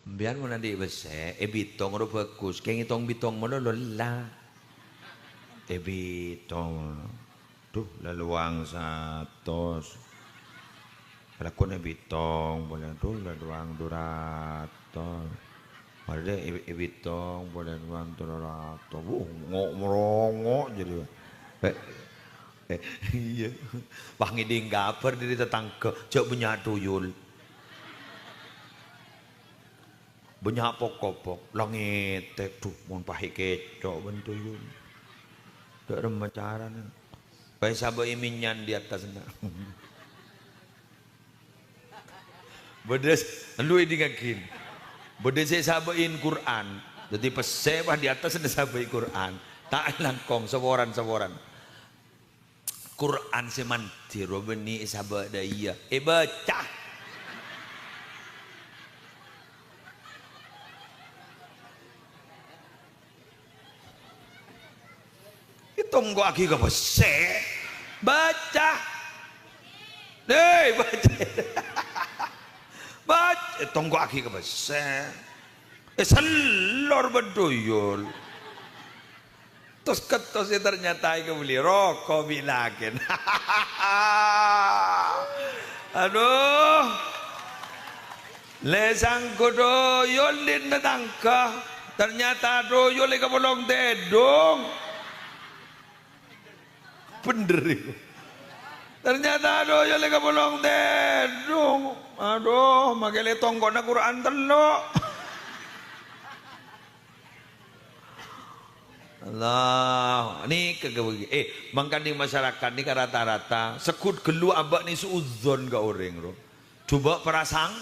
Mbiyen mun ndik besek, bitong ora bagus. Kayak ngitong bitong mono lelah. Bitong. Duh, laluang 100. Lakon bitong boleh tuh laluang 200. Ada bitong boleh laluang 200. Ngok merongok jadi. Iya. Wangi dinggaper dari tetangga, cok banyak tuyul. Banyak pokok-pokok, langit tuh mau pakai kecok bentuyul. Tak ada macaran. Baik sahabat iminyan di atas sana. Bedes, lu ini ngakin. Bedes saya sahabatin Quran. Jadi pesewah di atas ada sahabat Quran. Tak langkong seworan. Quran semanti robeni sahabat daya. Baca. Tunggu lagi ke besek baca deh baca baca tunggu lagi ke besek selor beduyul terus ketosnya ternyata itu beli rokok bilakin aduh lesang kudoyul din natangka ternyata doyul ke bolong dedong bener itu. Ternyata aduh ya lega bolong dedong. Aduh, makele tonggona Quran telok. Allah, ini kegawagi. Mangkan di masyarakat ini rata-rata sekut gelu abak ni suuzon ka orang ro. Coba perasaan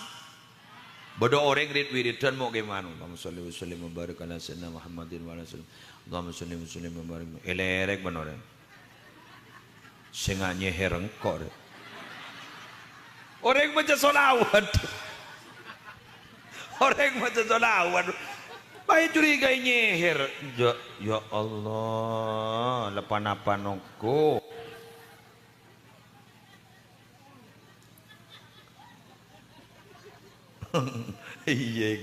bodoh orang wiridan mau gimana? Allahumma sholli wa sallim wa barik ala sayyidina Muhammadin wa ala sallam. Allahumma sholli wa sallim wa barik. Elerek bener. Sing nyeher engkau orang baca sholawat orang baca sholawat baik curiga nyeher ya Allah lepan-lepan aku iya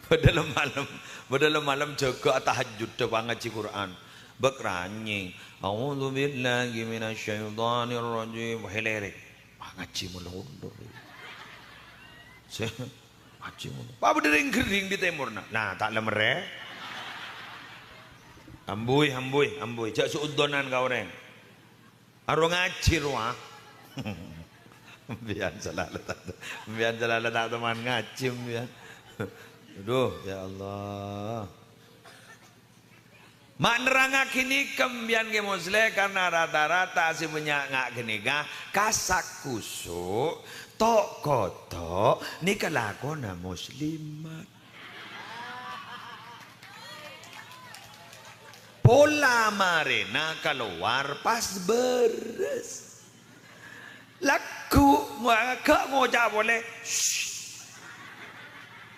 padahal malam jaga tahajud depan ngaji Quran bekranying a'udzu billahi minasyaitonir rajim helerek ngaji mundur saya ngaji mundur apa dering-gering di timurna nah tak lemere ambuy jak suudonan ka orang aro ngaji ruah biar salah tak teman ngaji biar aduh ya Allah mak nerangak kini kembian ke muslim karena rata-rata si banyak ngak kini kasak kusuk tok kotok ni kelakona muslimat pola marina keluar pas beres laku ngak ngojak boleh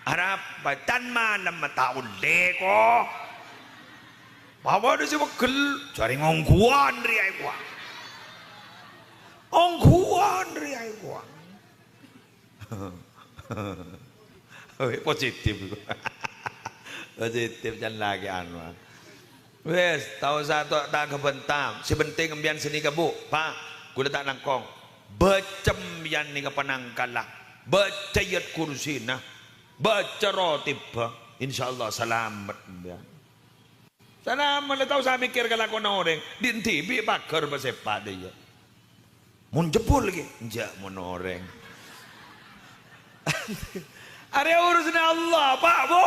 Arab batan malam mataun deko bawa ada siapa gel cari ngongguan riai gua positif jangan lagi anu wes tahu satu tak kebentam sebenting embian seni kebu pak gua tak nangkong becem yan ni kepanangkalah becayat kursi nah baca rotib insyaallah selamat embian sana mana tahu saya mikir kalau aku orang di TV pagar bersepak dia mun jebol lagi enggak mun orang area urusan Allah pak bu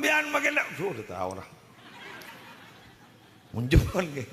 biar makin sudah tahu lah mun jebol lagi